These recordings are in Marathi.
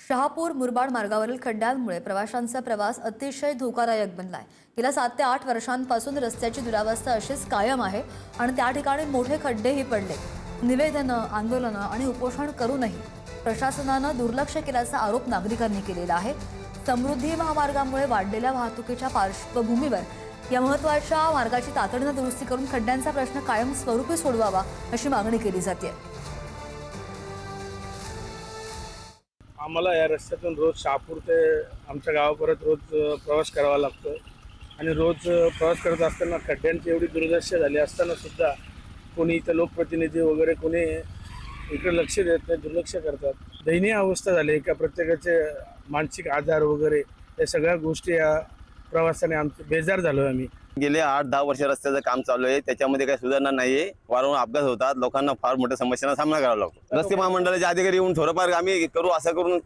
शहापूर मुरबाड मार्गावरील खड्ड्यांमुळे प्रवाशांचा प्रवास अतिशय धोकादायक बनलाय। गेल्या 7 ते 8 वर्षांपासून रस्त्याची दुरावस्था अशीच कायम आहे आणि त्या ठिकाणी मोठे खड्डेही पडले। निवेदनं, आंदोलनं आणि उपोषण करूनही प्रशासनानं दुर्लक्ष केल्याचा आरोप नागरिकांनी केलेला आहे। समृद्धी महामार्गामुळे वाढलेल्या वाहतुकीच्या पार्श्वभूमीवर या महत्त्वाच्या मार्गाची तातडीनं दुरुस्ती करून खड्ड्यांचा प्रश्न कायम स्वरूपी सोडवावा अशी मागणी केली जाते। आम्हाला या रस्त्यातून रोज शहापूर ते आमच्या गावापर्यंत रोज प्रवास करावा लागतो आणि रोज प्रवास करत असताना खड्ड्यांची एवढी दुर्दशा झाली असताना सुद्धा कोणी इथं लोकप्रतिनिधी वगैरे कोणी इकडे लक्ष देत नाही, दुर्लक्ष करतात। दयनीय अवस्था झाली का प्रत्येकाचे मानसिक आजार वगैरे या सगळ्या गोष्टी या प्रवासाने आमचे बेजार झालो आम्ही। गेले 8-10 वर्ष रस्त्याचं काम चालू आहे, त्याच्यामध्ये काही सुधारणा नाहीये। वारंवार अपघात होतात, लोकांना फार मोठ्या समस्यांना सामना करावा लागतो। रस्ते महामंडळाचे अधिकारी येऊन थोडंफार आम्ही करू असं करून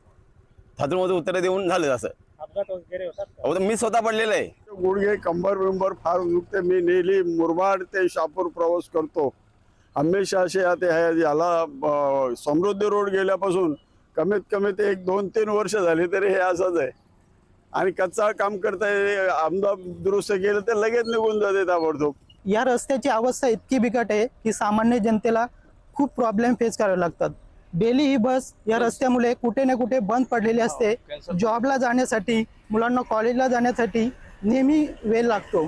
थातूमध्ये उत्तर देऊन झालं। असं अपघात वगैरे होतात मी स्वतः पडलेलं आहे। गुडघे कंबर बिंबर फार दुखते। मी नेली मुरबाड ते शहापूर प्रवास करतो हमेशा असे आता याला समृद्धी रोड गेल्यापासून कमीत कमी ते 1-2-3 वर्ष झाली तरी हे असंच आहे आणि कच्चा काम करताय। आमदार दुरुस्त केलं तर लगेच निघून जाते ताबडतोब। या रस्त्याची अवस्था इतकी बिकट आहे की सामान्य जनतेला खूप प्रॉब्लेम फेस करावे लागतात। डेली ही बस या रस्त्यामुळे कुठे ना कुठे बंद पडलेली असते। जॉबला जाण्यासाठी, मुलांना कॉलेजला जाण्यासाठी नेहमी वेळ लागतो।